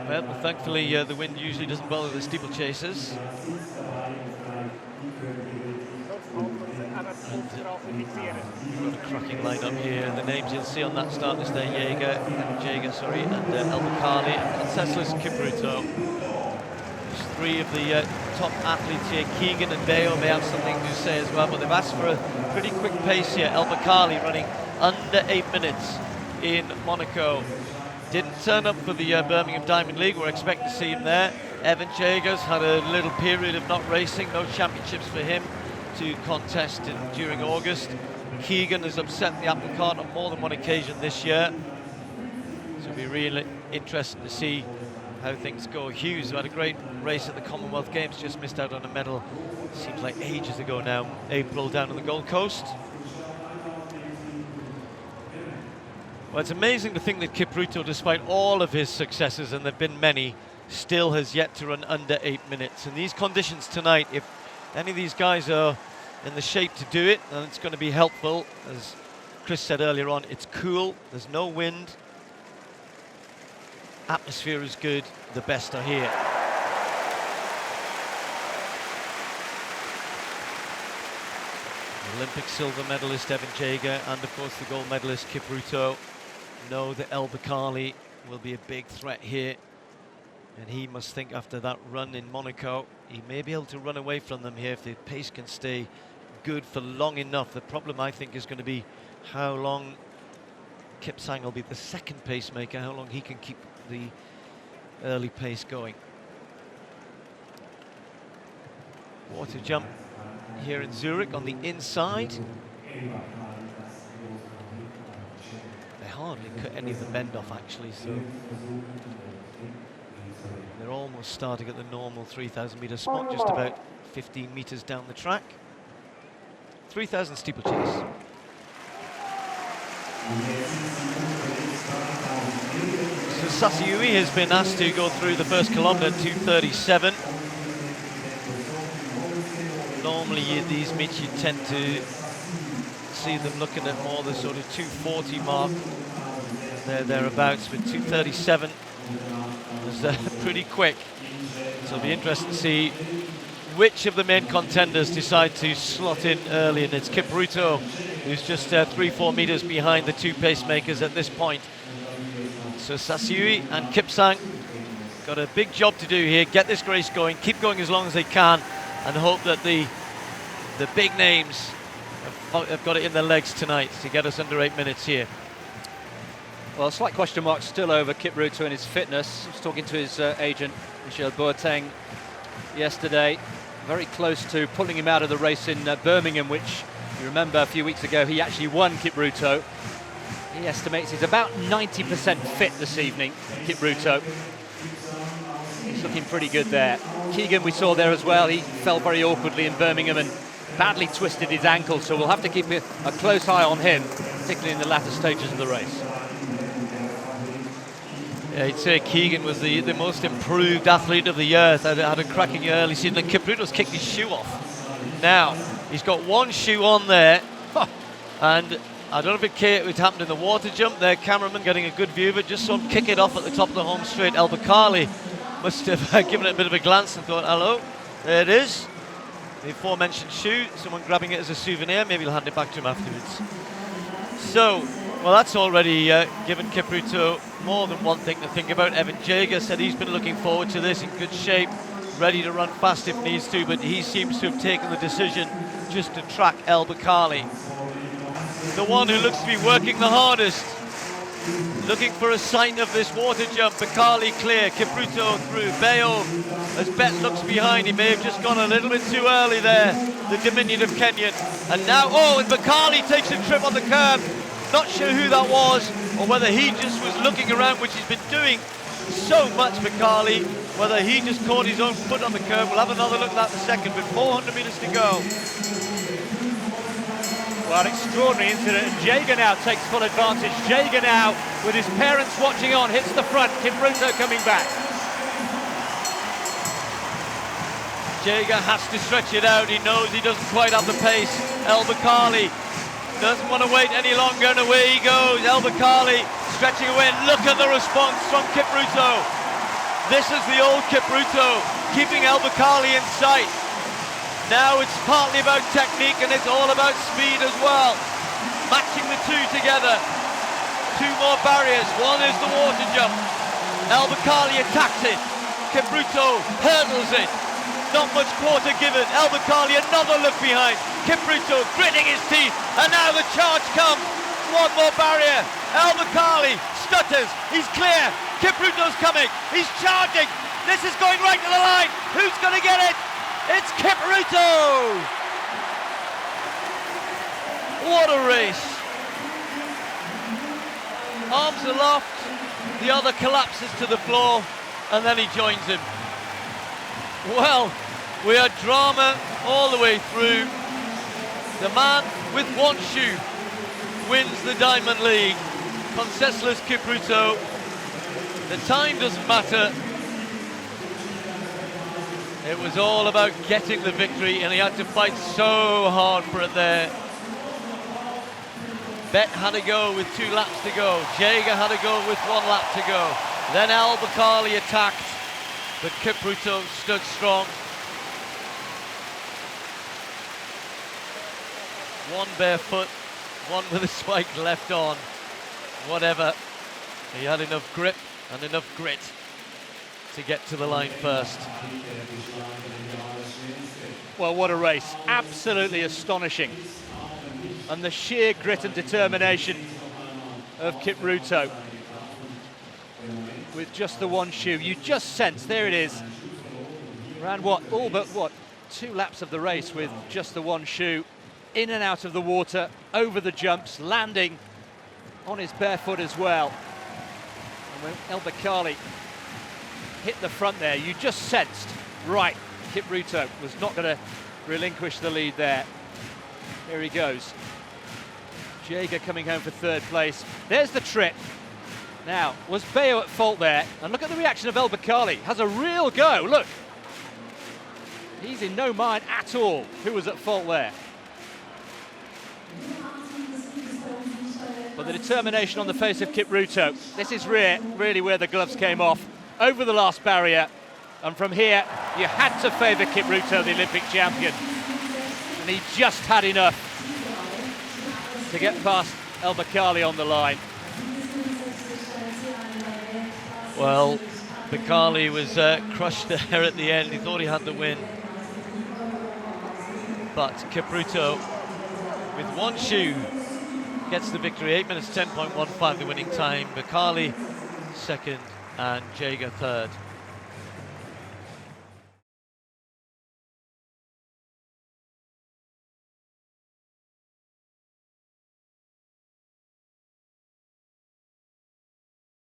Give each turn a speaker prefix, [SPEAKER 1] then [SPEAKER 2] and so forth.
[SPEAKER 1] Well, thankfully the wind usually doesn't bother the steeplechasers. We've got a cracking lineup here. The names you'll see on that start list there: Jaeger, and El Bakkali and Conseslus Kipruto. There's three of the top athletes here. Keegan and Bayo may have something to say as well, but they've asked for a pretty quick pace here. El Bakkali running under 8 minutes in Monaco. Didn't turn up for the Birmingham Diamond League. We're expecting to see him there. Evan Jager's had a little period of not racing, no championships for him to contest during August. Keegan has upset the apple cart on more than one occasion this year. So it'll be really interesting to see how things go. Hughes, who had a great race at the Commonwealth Games, just missed out on a medal, seems like ages ago now, April down on the Gold Coast. Well, it's amazing to think that Kipruto, despite all of his successes, and there have been many, still has yet to run under 8 minutes. In these conditions tonight, if any of these guys are in the shape to do it, then it's going to be helpful. As Chris said earlier on, it's cool, there's no wind, atmosphere is good, the best are here. Olympic silver medalist Evan Jager and of course the gold medalist Kipruto know that El Bakkali will be a big threat here, and he must think after that run in Monaco he may be able to run away from them here if the pace can stay good for long enough. The problem, I think, is going to be how long Kipsang will be the second pacemaker, how long he can keep the early pace going. Water jump here in Zurich on the inside. They hardly cut any of the bend off, actually, so they're almost starting at the normal 3,000 metre spot, just about 15 metres down the track. 3,000 steeplechase. So Sasayui has been asked to go through the first kilometre at 2:37. Normally these meets you tend to see them looking at more the sort of 2:40 mark. They're thereabouts, with 2:37 was pretty quick. So it'll be interesting to see which of the main contenders decide to slot in early, and it's Kipruto, who's just 3-4 meters behind the two pacemakers at this point. So Sasayui and Kipsang got a big job to do here. Get this race going, keep going as long as they can, and hope that the big names have got it in their legs tonight to get us under 8 minutes here.
[SPEAKER 2] Well, a slight question mark still over Kipruto and his fitness. I was talking to his agent, Michel Boateng, yesterday. Very close to pulling him out of the race in Birmingham, which you remember a few weeks ago he actually won, Kipruto. He estimates he's about 90% fit this evening, Kipruto. He's looking pretty good there. Keegan we saw there as well. He fell very awkwardly in Birmingham and badly twisted his ankle, so we'll have to keep a close eye on him, particularly in the latter stages of the race.
[SPEAKER 1] Yeah, I'd say Keegan was the most improved athlete of the year. Had a cracking early season, and Kipruto's kicked his shoe off. Now, he's got one shoe on there, and I don't know if it happened in the water jump. Their cameraman getting a good view of it, just saw him kick it off at the top of the home straight. El Bakkali must have given it a bit of a glance and thought, hello, there it is. The aforementioned shoe, someone grabbing it as a souvenir, maybe he'll hand it back to him afterwards. So, well, that's already given Kipruto more than one thing to think about. Evan Jager said he's been looking forward to this, in good shape, ready to run fast if needs to, but he seems to have taken the decision just to track El Bakkali. The one who looks to be working the hardest, looking for a sign of this water jump. Bakkali clear, Kipruto through. Bayo, as Bet looks behind, he may have just gone a little bit too early there, the diminutive Kenyan. And now, and Bakkali takes a trip on the curb. Not sure who that was, or whether he just was looking around, which he's been doing so much, Bakkali, whether he just caught his own foot on the curb. We'll have another look at that in a second, with 400 meters to go.
[SPEAKER 3] Well, extraordinary incident, and Jager now takes full advantage. Jager now, with his parents watching on, hits the front. Kipruto coming back.
[SPEAKER 1] Jager has to stretch it out. He knows he doesn't quite have the pace. El Bakkali doesn't want to wait any longer, and away he goes. El Bakkali stretching away. Look at the response from Kipruto. This is the old Kipruto, keeping El Bakkali in sight. Now it's partly about technique and it's all about speed as well. Matching the two together. Two more barriers. One is the water jump. El Bakkali attacks it. Kipruto hurdles it. Not much quarter given. El Bakkali another look behind. Kipruto gritting his teeth. And now the charge comes. One more barrier. El Bakkali stutters. He's clear. Kipruto's coming. He's charging. This is going right to the line. Who's going to get it? It's Kipruto. What a race. Arms aloft. The other collapses to the floor. And then he joins him. Well, we had drama all the way through. The man with one shoe wins the Diamond League. Conseslus Kipruto. The time doesn't matter. It was all about getting the victory, and he had to fight so hard for it there. Bet had to go with 2 laps to go. Jaeger had to go with 1 lap to go. Then El Bakkali attacked, but Kipruto stood strong. One barefoot, one with a spike left on. Whatever. He had enough grip and enough grit to get to the line first.
[SPEAKER 3] Well, what a race. Absolutely astonishing. And the sheer grit and determination of Kipruto. With just the one shoe. You just sense, there it is. Ran all but 2 laps of the race with just the one shoe. In and out of the water, over the jumps, landing on his barefoot as well. And when El Bakkali hit the front there, you just sensed, right, Kipruto was not going to relinquish the lead there. Here he goes. Jaeger coming home for 3rd place. There's the trip. Now, was Bayo at fault there? And look at the reaction of El Bakkali. Has a real go, look. He's in no mind at all who was at fault there. But the determination on the face of Kipruto. This is really where the gloves came off. Over the last barrier. And from here, you had to favour Kipruto, the Olympic champion. And he just had enough to get past El Bakkali on the line.
[SPEAKER 1] Well, Bakkali was crushed there at the end. He thought he had the win. But Kipruto, with one shoe, gets the victory. 8 minutes 10.15 the winning time. Bakkali 2nd and Jaeger 3rd.